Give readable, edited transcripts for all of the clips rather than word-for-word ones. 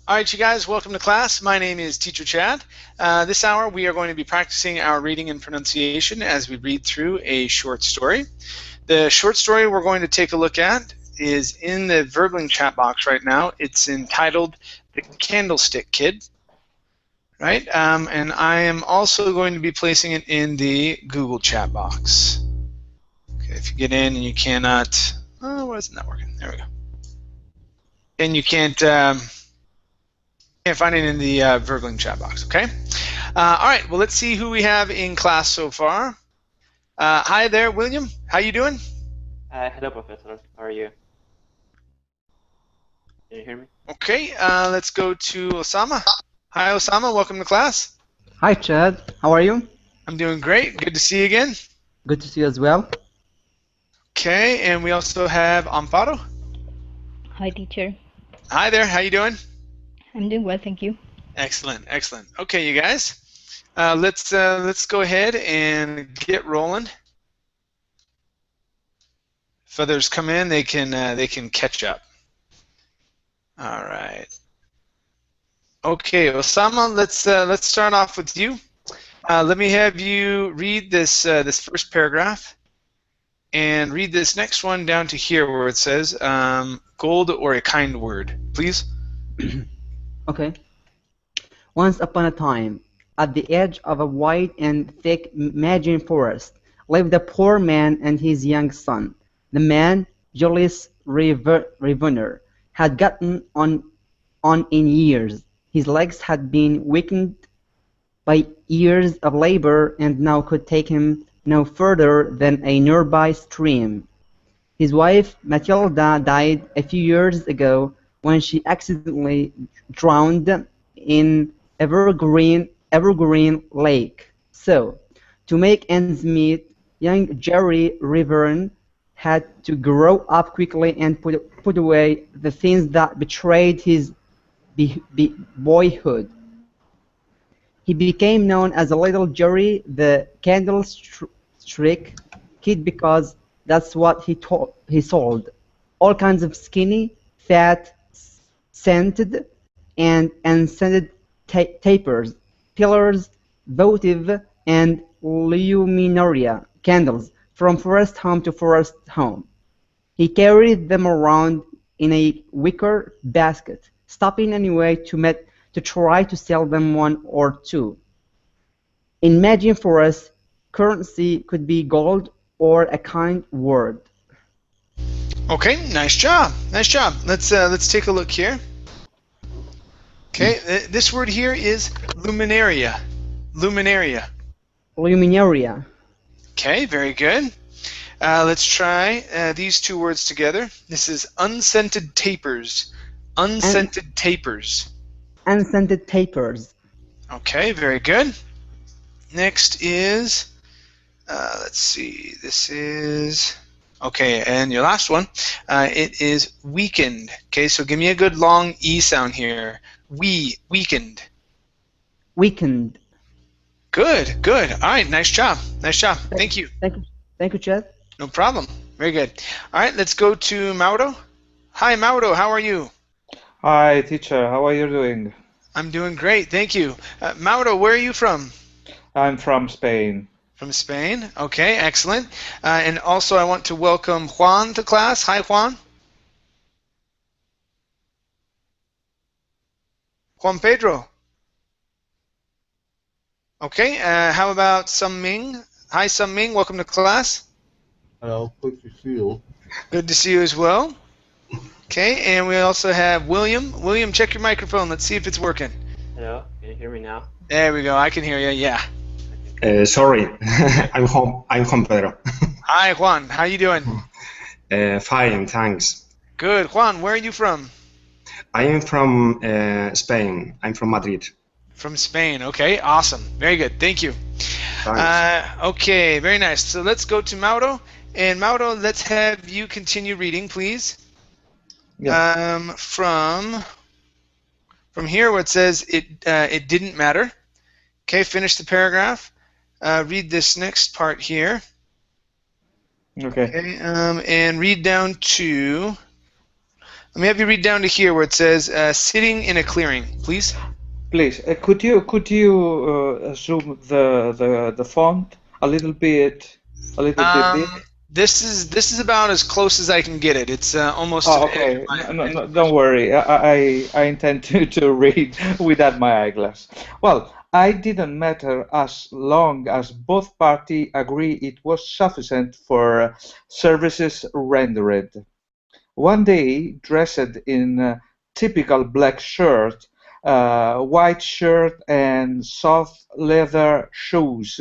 All right, you guys, welcome to class. My name is Teacher Chad. This hour we are going to be practicing our reading and pronunciation as we read through a short story. The short story we're going to take a look at is in the Verbling chat box right now. It's entitled The Candlestick Kid, right? And I am also going to be placing it in the Google chat box. Okay, if you get in and you cannot, oh, why isn't that working? There we go. And you can't find it in the Verbling chat box, okay? All right, well, let's see who we have in class so far. Hi there, William. How you doing? Hello, Professor. How are you? Can you hear me? Okay, let's go to Osama. Hi, Osama. Welcome to class. Hi, Chad. How are you? I'm doing great. Good to see you again. Good to see you as well. Okay, and we also have Amparo. Hi, teacher. Hi there. How you doing? I'm doing well, thank you. Excellent, excellent. Okay, you guys, let's go ahead and get rolling. If others come in, they can catch up. All right. Okay, Osama, let's start off with you. Let me have you read this this first paragraph, and read this next one down to here where it says gold or a kind word, please. Okay. Once upon a time, at the edge of a wide and thick Magian forest, lived a poor man and his young son. The man, Julius Revener, had gotten on in years. His legs had been weakened by years of labor and now could take him no further than a nearby stream. His wife, Matilda, died a few years ago when she accidentally drowned in Evergreen Lake. So, to make ends meet, young Jerry Riveren had to grow up quickly and put away the things that betrayed his boyhood. He became known as a little Jerry the Candlestick Kid because that's what he sold. All kinds of skinny, fat, scented, and unscented tapers, pillars, votive, and luminaria candles from forest home to forest home. He carried them around in a wicker basket, stopping anyway to try to sell them one or two. In Magian Forest, currency could be gold or a kind word. Okay, nice job. Nice job. Let's take a look here. Okay, this word here is luminaria. Luminaria. Luminaria. Okay, very good. Let's try these two words together. This is unscented tapers. Unscented tapers. Unscented tapers. Okay, very good. Next is, let's see, this is, okay, and your last one, it is weakened. Okay, so give me a good long E sound here. Weakened. Weakened. Good, good. All right, nice job. Nice job. Thank you. Thank you, Chad. No problem. Very good. All right, let's go to Mauro. Hi, Mauro. How are you? Hi, teacher. How are you doing? I'm doing great. Thank you. Mauro, where are you from? I'm from Spain. From Spain. Okay, excellent. And also, I want to welcome Juan to class. Hi, Juan. Juan Pedro. Okay, how about Sum Ming? Hi, Sum Ming. Welcome to class. Hello, good to see you. Good to see you as well. Okay, and we also have William. William, check your microphone. Let's see if it's working. Hello, can you hear me now? There we go. I can hear you. Yeah. Sorry, I'm Juan Pedro. Hi, Juan. How you doing? Fine, thanks. Good. Juan, where are you from? I am from Spain. I'm from Madrid. From Spain. Okay, awesome. Very good. Thank you. Okay, very nice. So let's go to Mauro. And Mauro, let's have you continue reading, please. Yeah. From here where it says it didn't matter. Okay, finish the paragraph. Read this next part here. Okay. Okay, and read down to Let me have you read down to here where it says sitting in a clearing, please. Please, could you zoom the font a little bit big? This is about as close as I can get it. It's almost to Oh, the edge of okay. my No, don't worry. I intend to read without my eyeglass. Well, I didn't matter as long as both parties agree it was sufficient for services rendered. One day, dressed in a typical black shirt, white shirt, and soft leather shoes,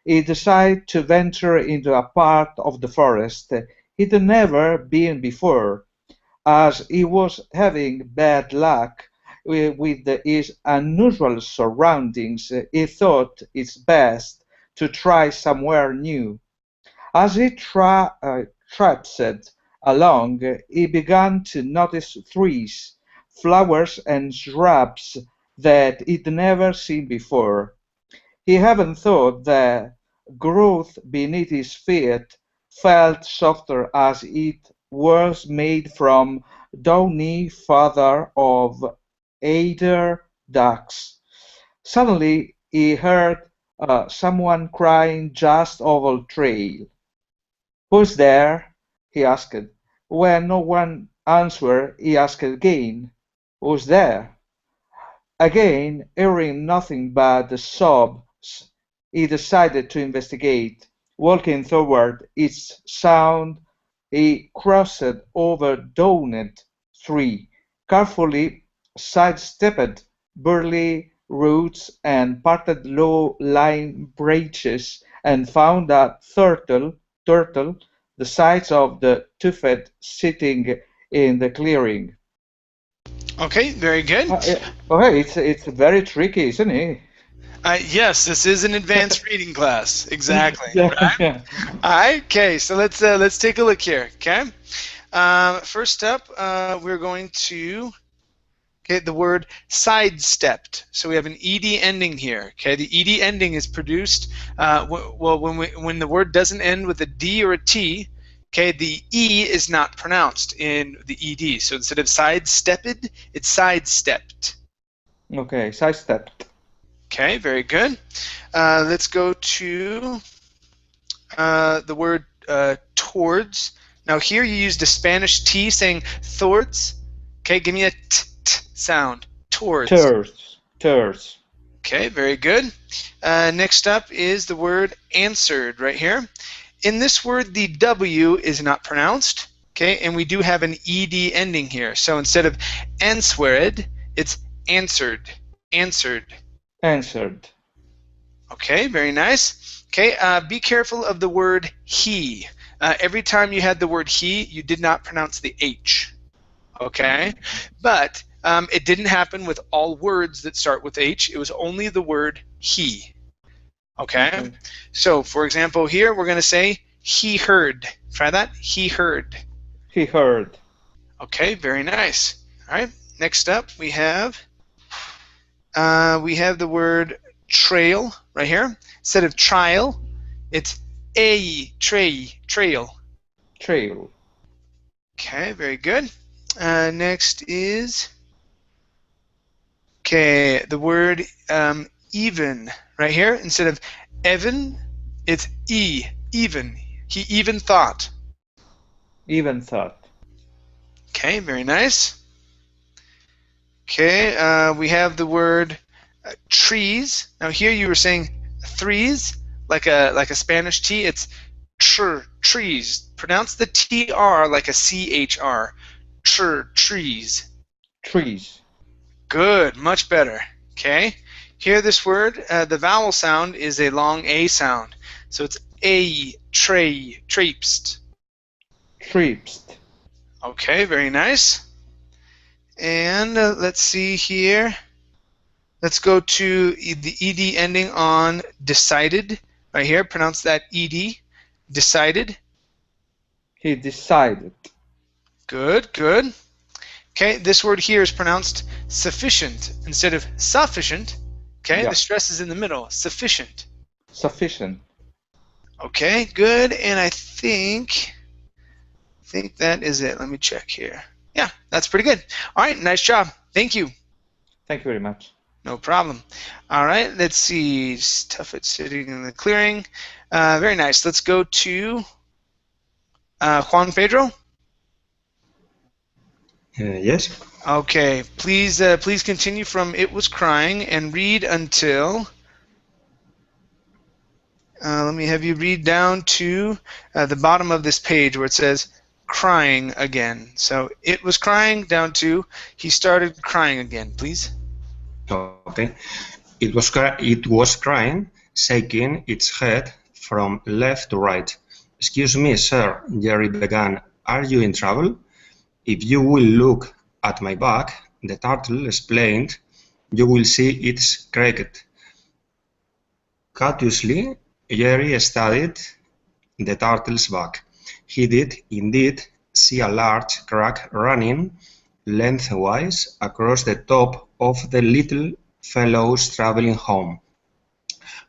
he decided to venture into a part of the forest he'd never been before. As he was having bad luck with his unusual surroundings, he thought it's best to try somewhere new. As he traipsed along, he began to notice trees, flowers, and shrubs that he'd never seen before. He even thought the growth beneath his feet felt softer as it was made from downy feather of eider ducks. Suddenly he heard someone crying just over the trail. "Who's there?" he asked. When no one answered, he asked again, "Who's there?" Again, hearing nothing but the sobs, he decided to investigate. Walking toward its sound, he crossed over downed tree, carefully sidestepped burly roots and parted low-lying branches, and found a turtle, the size of the tuft, sitting in the clearing. Okay, very good. Okay, it's very tricky, isn't it? Yes, this is an advanced reading class. Exactly. Yeah, Right? yeah. All right. Okay. So let's take a look here. Okay. First up, we're going to get the word sidestepped. So we have an ed ending here. Okay. The ed ending is produced well when the word doesn't end with a d or a t. Okay, the E is not pronounced in the ED. So instead of sidestepped, it's sidestepped. Okay, sidestepped. Okay, very good. Let's go to the word towards. Now here you used a Spanish T saying towards. Okay, give me a t sound. Towards. Towards. Okay, very good. Next up is the word answered right here. In this word, the W is not pronounced, okay, and we do have an ed ending here. So instead of answered, it's answered, answered. Answered. Okay, very nice. Okay, be careful of the word he. Every time you had the word he, you did not pronounce the H, okay? But it didn't happen with all words that start with H. It was only the word he. Okay? So, for example, here we're going to say he heard. Try that. He heard. He heard. Okay, very nice. All right. Next up, we have the word trail right here. Instead of trial, it's trail. Trail. Okay, very good. Next is the word even right here. Instead of even, it's even. He even thought. Even thought. Okay, very nice. Okay, we have the word trees. Now here you were saying threes, like a Spanish T. It's trees. Pronounce the TR like a CHR. Trees. Trees. Good, much better. Okay. Here, this word, the vowel sound is a long A sound. So it's traipsed. Traipsed. Okay, very nice. And let's see here. Let's go to the ED ending on decided. Right here, pronounce that ED. Decided. He decided. Good, good. Okay, this word here is pronounced sufficient instead of sufficient. Okay, Yeah. the stress is in the middle. Sufficient. Sufficient. Okay, good. And I think that is it. Let me check here. Yeah, that's pretty good. All right, nice job. Thank you. Thank you very much. No problem. All right, let's see. Tough at sitting in the clearing. Very nice. Let's go to Juan Pedro. Yes. Okay, please continue from "It was crying" and read until. Let me have you read down to the bottom of this page where it says "crying again." So it was crying down to he started crying again. Please. Okay. It was crying, shaking its head from left to right. Excuse me, sir, Jerry began. Are you in trouble? If you will look at my back, the turtle explained, you will see it's cracked. Cautiously, Jerry studied the turtle's back. He did indeed see a large crack running lengthwise across the top of the little fellow's traveling home.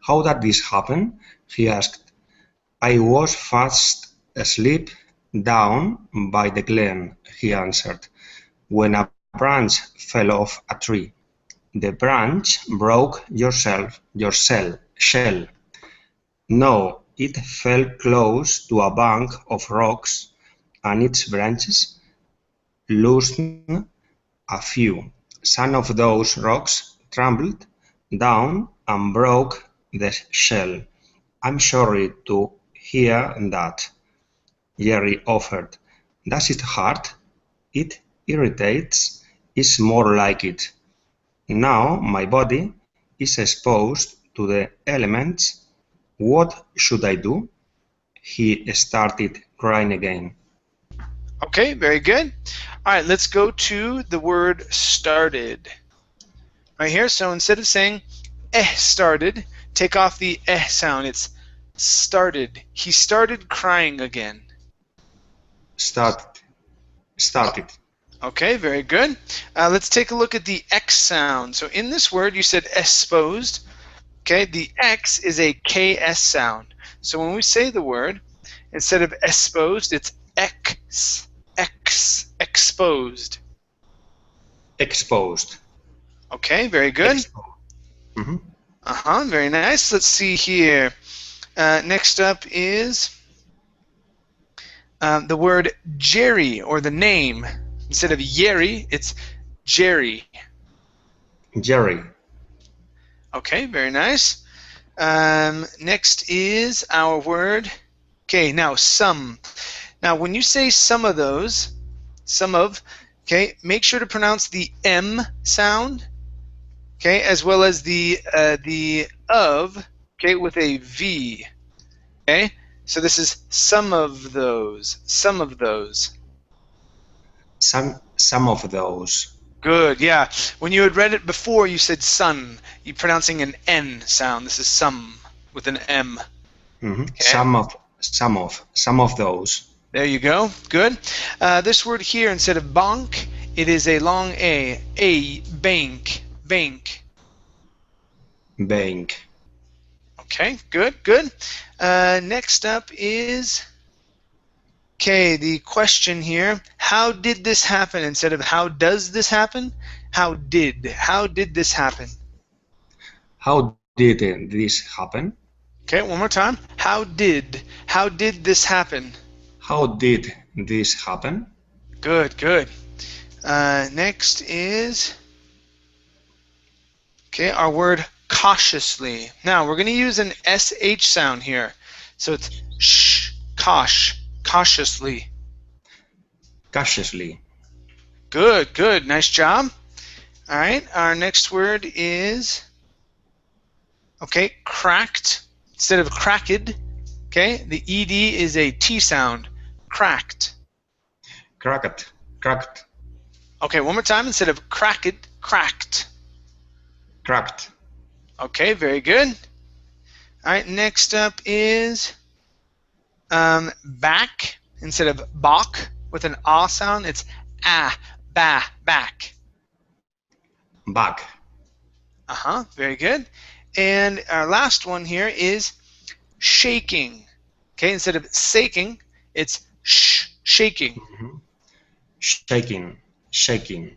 How did this happen? He asked. I was fast asleep down by the glen, he answered, when a branch fell off a tree. The branch broke your shell. No, it fell close to a bank of rocks, and its branches loosened a few. Some of those rocks tumbled down and broke the shell. I'm sorry to hear that, Jerry offered. Does it hurt? It irritates. It's more like it. Now my body is exposed to the elements. What should I do? He started crying again. Okay, very good. All right, let's go to the word started. Right here, so instead of saying started, take off the sound. It's started. He started crying again. Started. Okay, very good. Let's take a look at the X sound. So in this word, you said exposed. Okay, the X is a KS sound. So when we say the word, instead of exposed, it's exposed. Exposed. Okay, very good. Mm-hmm. Very nice. Let's see here. Next up is the word Jerry, or the name. Instead of Yeri, it's Jerry. Jerry. Okay, very nice. Next is our word. Okay, now some. Now, when you say some of those, okay, make sure to pronounce the M sound, okay, as well as the of, okay, with a V. Okay, so this is some of those. Some of those. Some of those. Good, yeah. When you had read it before, you said sun. You're pronouncing an N sound. This is some with an M. Mm-hmm. Okay. Some of those. There you go. Good. This word here, instead of bonk, it is a long A. A, bank. Bank. Bank. Okay, good, good. Next up is, okay, the question here. How did this happen? Instead of how does this happen, how did this happen? How did this happen? Okay, one more time. How did this happen? How did this happen? Good, good. Next is, okay, our word cautiously. Now we're going to use an SH sound here. So it's sh, cautiously. Cautiously. Good, good. Nice job. All right, our next word is, okay, cracked. Instead of cracked, okay, the ED is a T sound. Cracked. Cracked. Cracked. Okay, one more time. Instead of cracked, cracked. Cracked. Okay, very good. All right, next up is back. Instead of bach with an ah sound, it's back. Back. Very good. And our last one here is shaking. Okay, instead of shaking, it's shaking. Mm-hmm. Shaking. Shaking.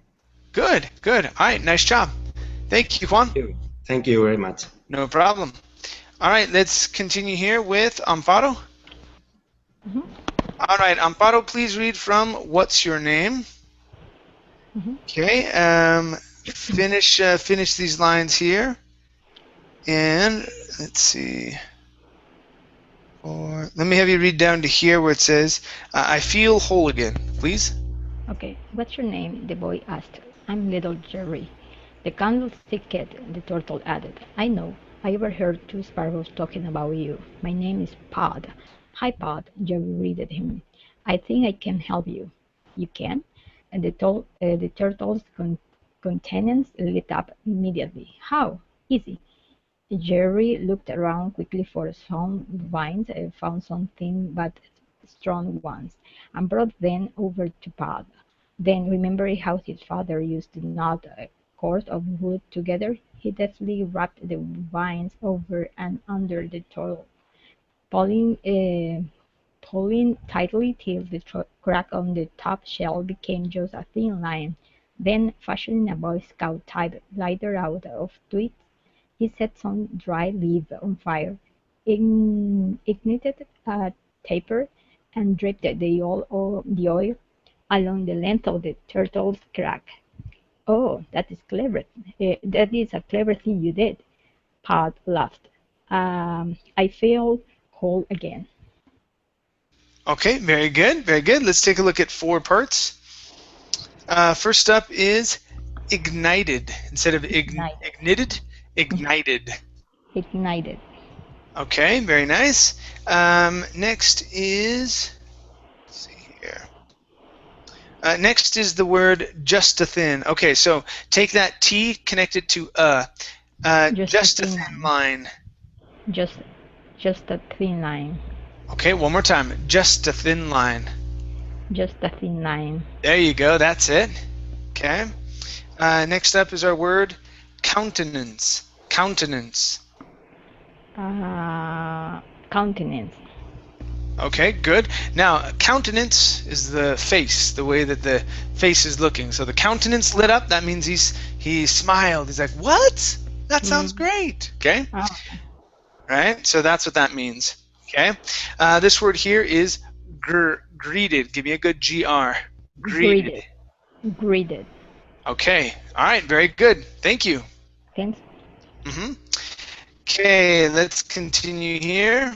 Good, good. All right, nice job. Thank you, Juan. Thank you very much. No problem. All right, let's continue here with Amparo. Mhm. All right, Amparo, please read from What's Your Name? Mhm. Okay, finish these lines here. And let's see. Or let me have you read down to here where it says, I feel whole again, please. Okay, what's your name? The boy asked. I'm little Jerry. The candlestick kid, the turtle added. I know. I overheard two sparrows talking about you. My name is Pod. Hi, Pod, Jerry greeted him. I think I can help you. You can? And the turtle's countenance lit up immediately. How? Easy. Jerry looked around quickly for some vines, found some thin but strong ones, and brought them over to Pod. Then, remembering how his father used to knot cords of wood together, he deftly wrapped the vines over and under the turtle, pulling tightly till the crack on the top shell became just a thin line. Then, fashioning a Boy Scout-type lighter out of twigs, he set some dry leaf on fire, ignited a taper, and dripped the oil along the length of the turtle's crack. "Oh, that is clever. That is a clever thing you did," Pod laughed. "I feel whole again." Okay, very good, very good. Let's take a look at 4 parts. First up is ignited. Instead of ignited, ignited. Ignited. Okay, very nice. Next is, let's see here. Next is the word just a thin. Okay, so take that T, connect it to just a thin line. Just a thin line. Okay, one more time. Just a thin line. Just a thin line. There you go. That's it. Okay. Next up is our word countenance. Countenance. Countenance. Okay, good. Now, countenance is the face, the way that the face is looking. So the countenance lit up, that means he smiled. He's like, what? That sounds great. Okay? Oh. Right? So that's what that means. Okay? This word here is greeted. Give me a good GR. Greeted. Greeted. Okay. All right, very good. Thank you. Thanks. Okay, let's continue here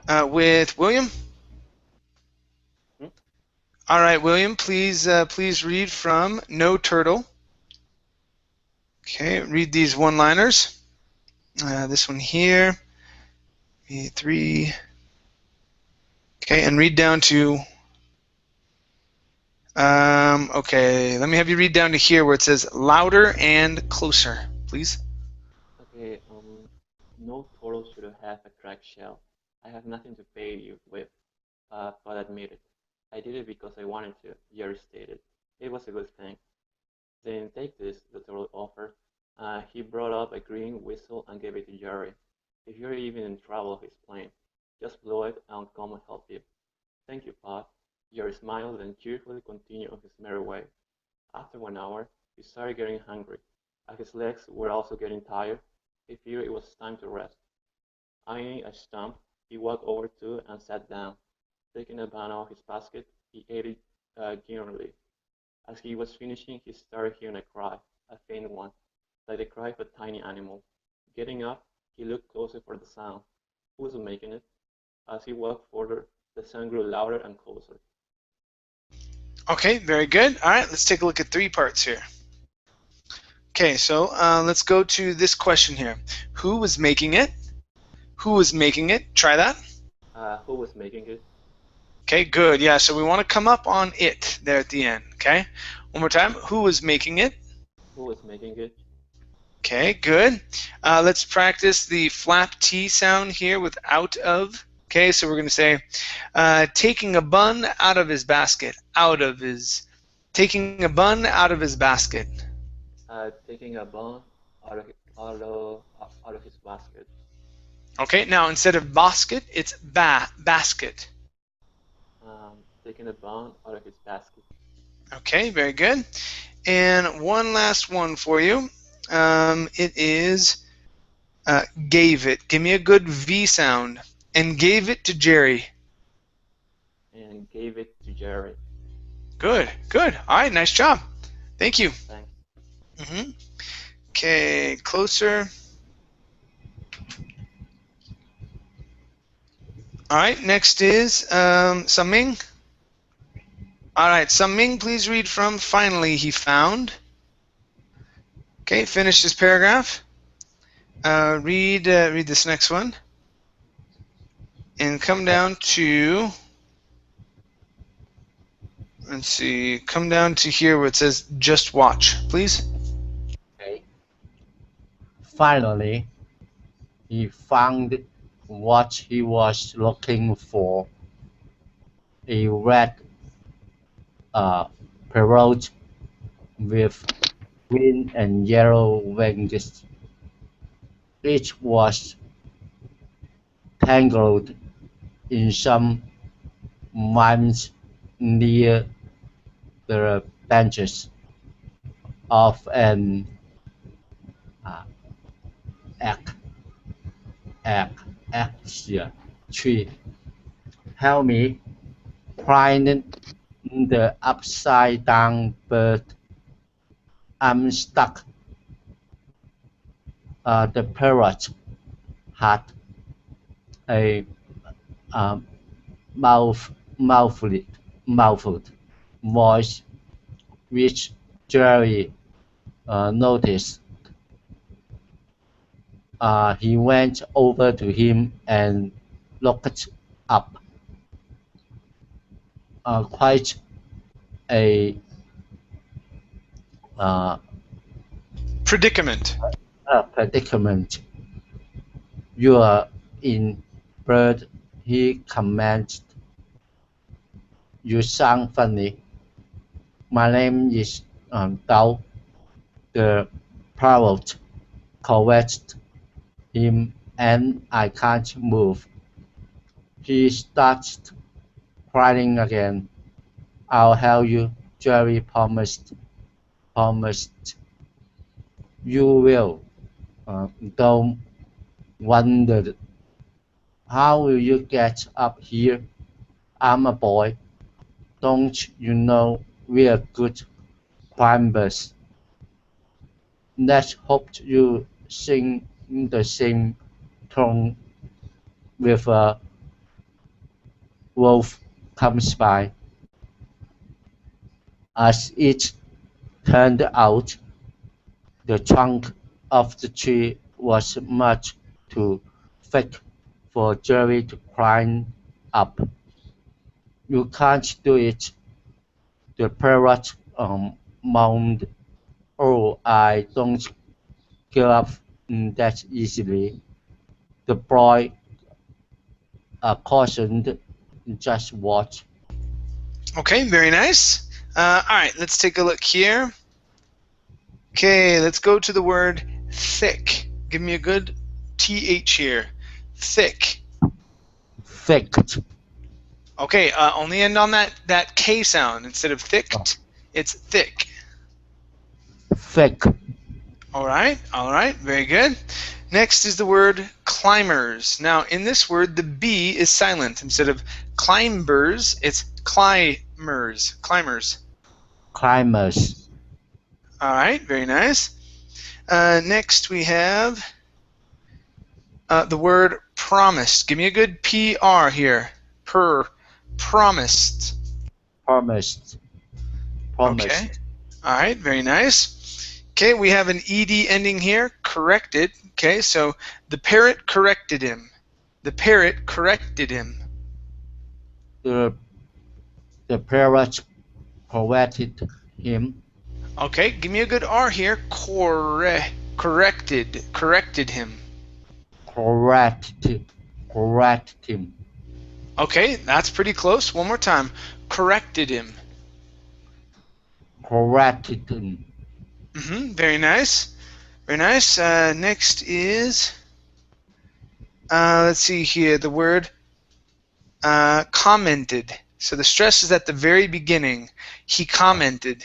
with William. All right, William, please read from No Turtle. Okay, read these one-liners. This one here, 3. Okay, and read down to. Okay, let me have you read down to here where it says louder and closer, please. Okay, no turtle should have a cracked shell. I have nothing to pay you with, but admit it. I did it because I wanted to, Jerry stated. It was a good thing. Then take this, the turtle offered. He brought up a green whistle and gave it to Jerry. If you're even in trouble, he explained, just blow it and I'll come and help you. Thank you, Pod. Jerry smiled and cheerfully continued on his merry way. After 1 hour, he started getting hungry. As his legs were also getting tired, he figured it was time to rest. Eyeing a stump, he walked over to it and sat down. Taking a bun out of his basket, he ate it gingerly. As he was finishing, he started hearing a cry, a faint one, like the cry of a tiny animal. Getting up, he looked closer for the sound. Who was making it? As he walked further, the sound grew louder and closer. Okay, very good. All right, let's take a look at 3 parts here. Okay, so let's go to this question here. Who was making it? Who was making it? Try that. Who was making it? Okay, good. Yeah, so we want to come up on it there at the end. Okay, one more time. Who was making it? Who was making it? Okay, good. Let's practice the flap T sound here with out of. Okay, so we're going to say, taking a bun out of his basket. Out of his. Taking a bun out of his basket. Taking a bun out of his basket. Okay, now instead of basket, it's basket. taking a bone out of his basket. Okay, very good. And one last one for you. It is gave it. Give me a good V sound. And gave it to Jerry. And gave it to Jerry. Good, good. All right, nice job. Thank you. Thanks. Okay, closer. All right, next is Saming. All right, Saming, please read from finally he found. Okay, finish this paragraph. Read this next one. And come down to, let's see, come down to here where it says just watch, please. Okay. Finally, he found what he was looking for, a red parrot with green and yellow wings. It was tangled in some vines near the branches of an acacia tree. Help me find the upside down bird. I'm stuck. The parrot had a muffled voice, which Jerry noticed. He went over to him and looked up. Quite a Predicament. predicament. You are in, bird, he commented. You sound funny. My name is Dao. The parrot corrected him, and I can't move. He started crying again. I'll help you, Jerry promised. You will. Don't wonder. How will you get up here? I'm a boy. Don't you know we're good climbers? Let's hope you sing the same tone with a wolf comes by. As it turned out, the trunk of the tree was much too thick for Jerry to climb up. You can't do it, the parrot moaned. Oh, I don't give up that easily, the boy cautioned. Just watch. Okay, very nice. All right, let's take a look here. Okay, let's go to the word thick. Give me a good TH here. Thick. Thick. Okay, only end on that K sound. Instead of thick, it's thick. Thick. All right, very good. Next is the word climbers. Now, in this word, the B is silent. Instead of climbers, it's climbers. Climbers. Climbers. All right, very nice. Next we have the word promised. Give me a good PR here. Promised. Promised. Okay. All right, very nice. Okay, we have an ED ending here, corrected. Okay, so the parrot corrected him. The parrot corrected him. The parrot corrected him. Okay, give me a good R here. Corrected him. Corrected him. Okay, that's pretty close. One more time. Corrected him. Corrected him. Very nice. Very nice. Next is, let's see here, the word commented. So the stress is at the very beginning. He commented.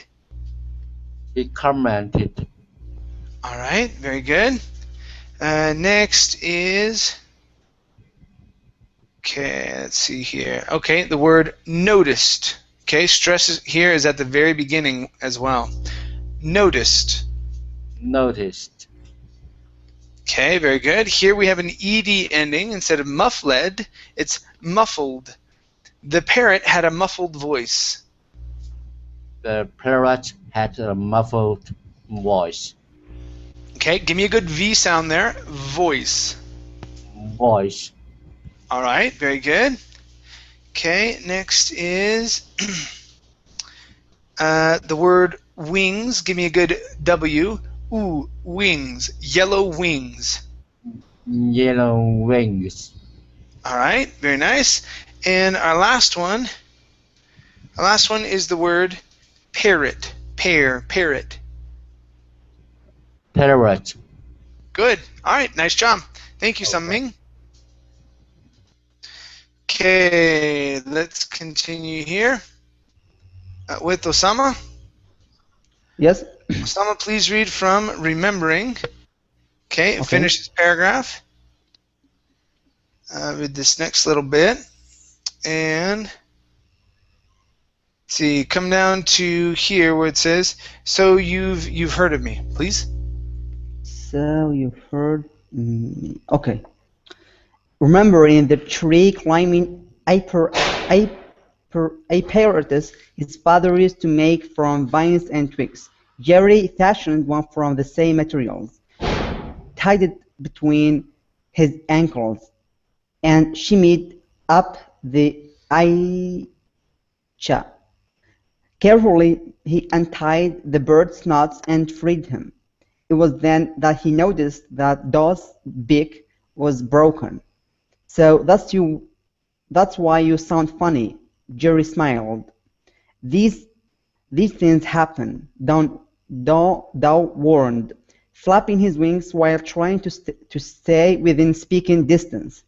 He commented. All right, very good. Next is, okay, let's see here. Okay, the word noticed. Okay, stress here is at the very beginning as well. Noticed. Noticed. Okay, very good. Here we have an ed ending. Instead of muffled, it's muffled. The parrot had a muffled voice. The parrot had a muffled voice. Okay, give me a good V sound there. Voice. Voice. All right, very good. Okay, next is the word wings. Give me a good W. Ooh, wings. Yellow wings. Yellow wings. All right, very nice. And our last one is the word parrot. Parrot. Parrot. Good. All right, nice job. Thank you, Sunming. Okay, let's continue here with Osama. Yes. Osama, please read from Remembering. Okay, finish this paragraph with this next little bit. And let's see, come down to here where it says, so you've heard of me, please. So you've heard me. Okay. Remembering the tree climbing apparatus his father used to make from vines and twigs, Jerry fashioned one from the same materials, tied it between his ankles, and shimmied up the aicha. Carefully, he untied the bird's knots and freed him. It was then that he noticed that Daw's beak was broken. So that's why you sound funny, Jerry smiled. These things happen, Daw warned, flapping his wings while trying to stay within speaking distance.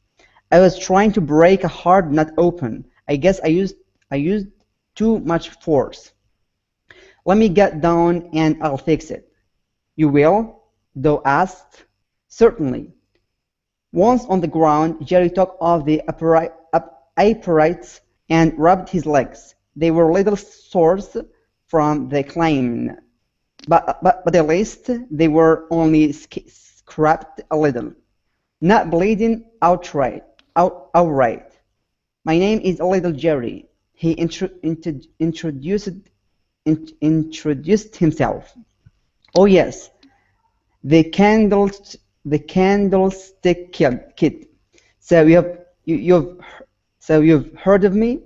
I was trying to break a hard nut open. I guess I used too much force. Let me get down and I'll fix it. You will? Daw asked. Certainly. Once on the ground, Jerry took off the apparatus and rubbed his legs. They were little sores from the climbing, but at least they were only scraped a little, not bleeding outright. My name is Little Jerry. He introduced himself. Oh yes, the candlestick kid. So you've heard of me?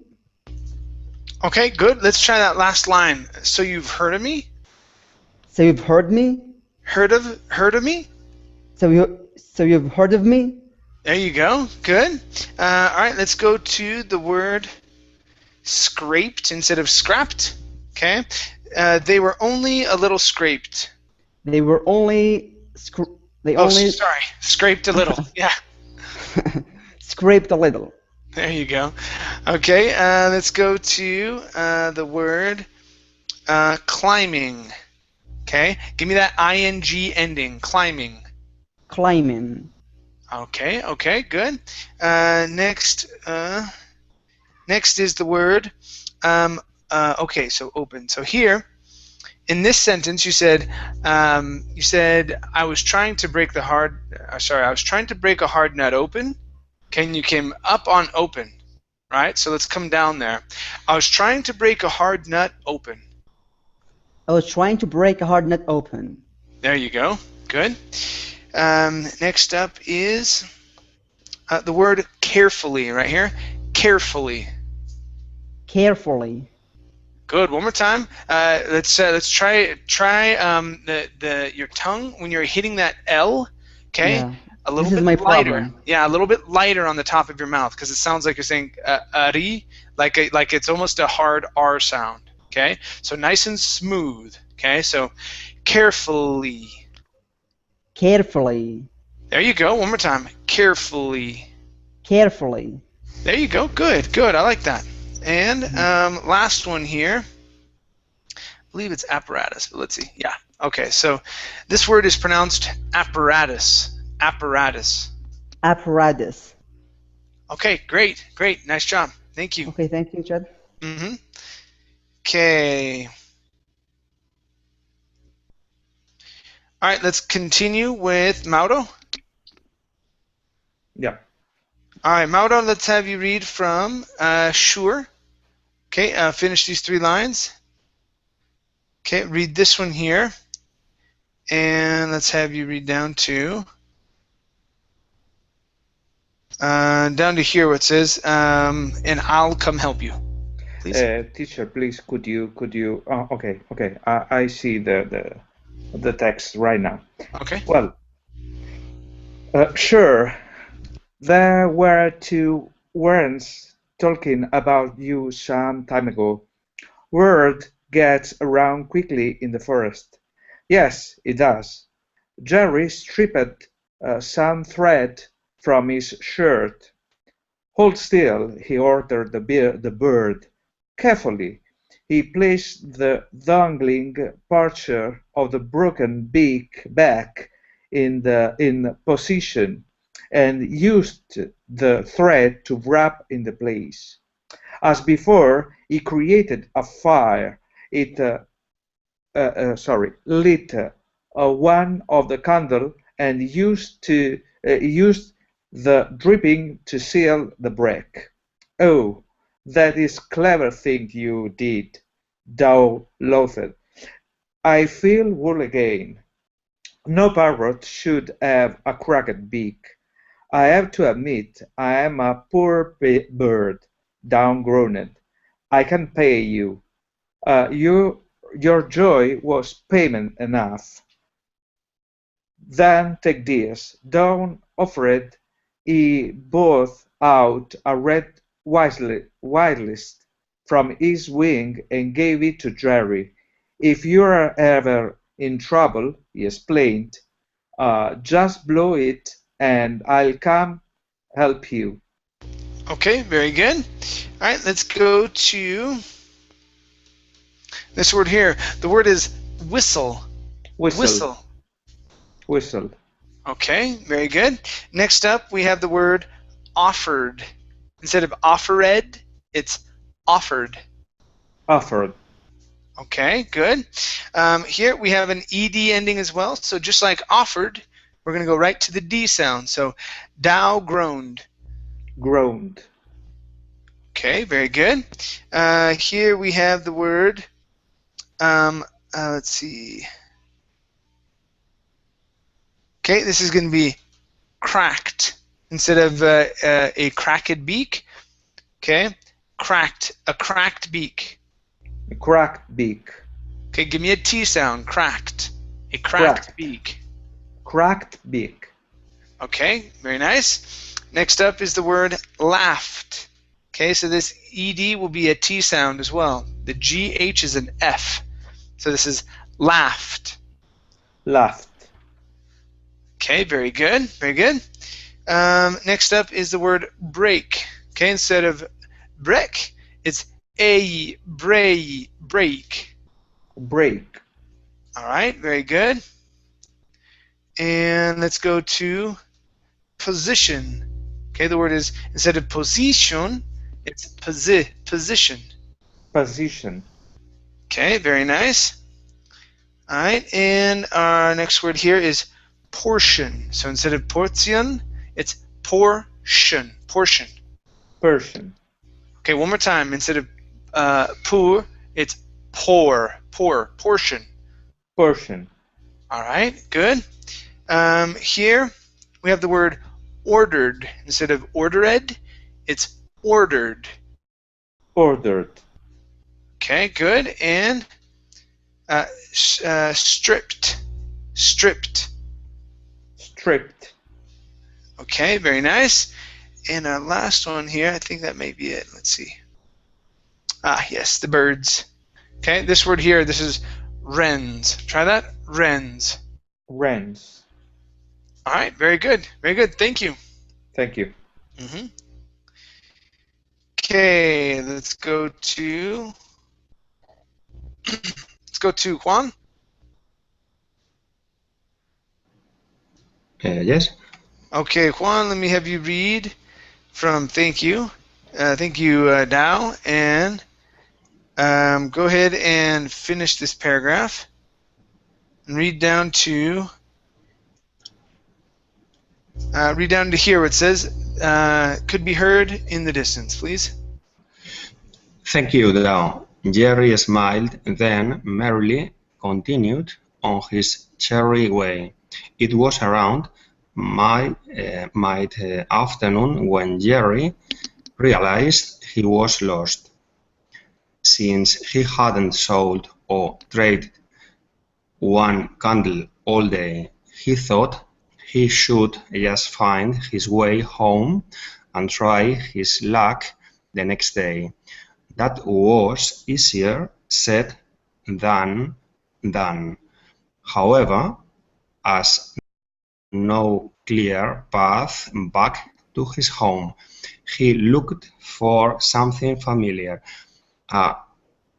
Okay, good. Let's try that last line. So you've heard of me? So you've heard me? Heard of me? So you've heard of me? There you go. Good. All right, let's go to the word scraped instead of scrapped. Okay. They were only a little scraped. They were only scraped a little. Yeah. Scraped a little. There you go. Okay, let's go to the word climbing. Okay, give me that ing ending. Climbing. Climbing. Okay, good. Next is the word. Okay, so open. So here, in this sentence, you said I was trying to break a hard nut open. Okay, and you came up on open, right? So let's come down there. I was trying to break a hard nut open. I was trying to break a hard nut open. There you go. Good. Next up is the word carefully, right here. Carefully. Carefully. Good. One more time. Let's try your tongue when you're hitting that L. Okay. Yeah. A little this bit is my lighter. problem. Yeah, a little bit lighter on the top of your mouth because it sounds like you're saying ri, like it's almost a hard R sound. Okay. So nice and smooth. Okay. So carefully. Carefully. There you go. One more time. Carefully. Carefully. There you go. Good. I like that. And last one here. I believe it's apparatus, but let's see. Yeah. Okay, so this word is pronounced apparatus. Apparatus. Apparatus. Okay, great, great. Nice job. Thank you. Okay, thank you, Chad. Mm-hmm. Okay. All right, let's continue with Mauro. Yeah. All right, Mauro, let's have you read from Sure. Okay, finish these 3 lines. Okay, read this one here. And let's have you read down to here where it says, and I'll come help you. Please. Teacher, please, could you? Oh, okay. I see the text right now. Okay. Well, sure. There were 2 warrens talking about you some time ago. Word gets around quickly in the forest. Yes, it does. Jerry stripped some thread from his shirt. Hold still, he ordered the bird. Carefully, he placed the dangling parture of the broken beak back in position and used the thread to wrap in the place. As before, he created a fire. It lit one of the candle and used the dripping to seal the break. Oh, that is clever thing you did, thou loathed. I feel wool again. No parrot should have a cracked beak. I have to admit I am a poor bird, down-grown. I can pay you. Your joy was payment enough. Then take this. Don't afraid. He brought out a red wireless from his wing and gave it to Jerry. If you are ever in trouble, he explained, just blow it and I'll come help you. Okay, very good. All right, let's go to this word here. The word is whistle. Whistle. Whistle. Okay, very good. Next up, we have the word offered. Instead of offered, it's offered. Offered. Okay, good. Here we have an ed ending as well. So just like offered, we're going to go right to the D sound. So thou groaned. Groaned. Okay, very good. Here we have the word, let's see. Okay, this is going to be cracked instead of a cracked beak. Okay, cracked, a cracked beak. A cracked beak. Okay, give me a T sound, cracked. A cracked beak. Cracked beak. Okay, very nice. Next up is the word laughed. Okay, so this ed will be a T sound as well. The GH is an F. So this is laughed. Laughed. Okay, very good, very good. Next up is the word break. Okay, instead of break, it's break. Break. All right, very good. And let's go to position. Okay, the word is, instead of position, it's position. Position. Okay, very nice. All right, and our next word here is portion. So instead of portion, it's portion. Portion. Portion. Okay, one more time. Instead of pour, it's pour. Portion. Portion. All right, good. Here we have the word ordered. Instead of ordered, it's ordered. Ordered. Okay, good. And stripped. Stripped. Stripped. Okay, very nice. And our last one here, I think that may be it. Let's see. Yes, the birds. Okay, this word here, this is wrens. Try that. Wrens. Wrens. All right, very good. Very good. Thank you. Thank you. Mm-hmm. Okay, let's go to Juan. Yes. Okay, Juan, let me have you read from thank you now, and go ahead and finish this paragraph and read down to here where it says could be heard in the distance, please. Thank you, Dao. Jerry smiled, then merrily continued on his cheery way. It was around mid-afternoon when Jerry realized he was lost. Since he hadn't sold or traded one candle all day, he thought he should just find his way home and try his luck the next day. That was easier said than done. However, as no clear path back to his home, he looked for something familiar, a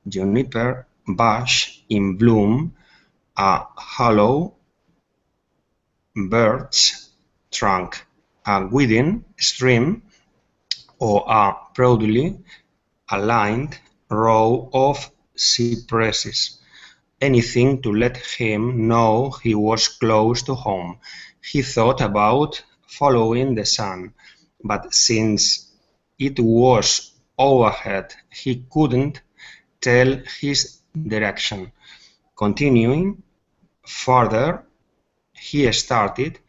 juniper bush in bloom, a hollow birch trunk, a winding stream, or a proudly aligned row of cypresses. Anything to let him know he was close to home. He thought about following the sun, but since it was overhead, he couldn't tell his direction. Continuing further, he started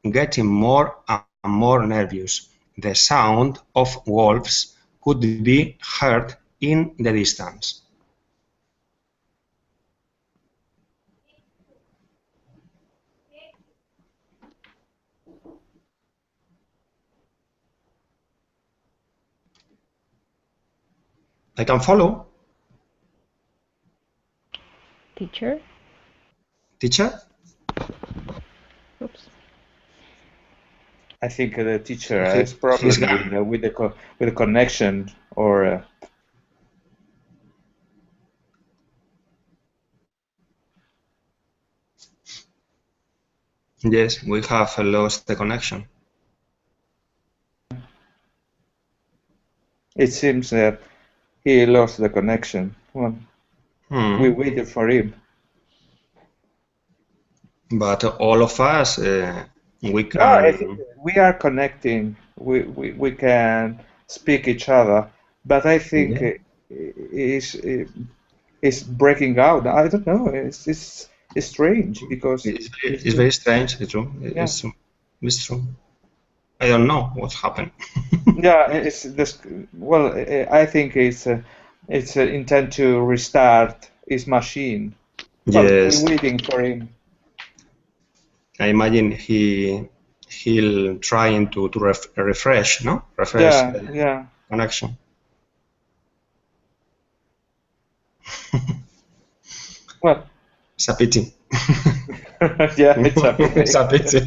getting more and more nervous. The sound of wolves could be heard in the distance. I can follow. Teacher? Teacher? Oops. I think the teacher has He's problem gone. with the connection or. Yes, we have lost the connection. It seems that he lost the connection. Well, we waited for him. But all of us, we No, I think can. we are connecting. We can speak each other, but I think Yeah. it's breaking out. I don't know. It's strange because It's very strange. It's true. yeah. It's true. I don't know what happened. Yeah, it's this. Well, I think it's intent to restart his machine. Well, Yes, we're waiting for him. I imagine he'll trying to refresh, no? Refresh Yeah, the yeah. connection. Well, It's a pity. yeah, it's a pity. It's a pity.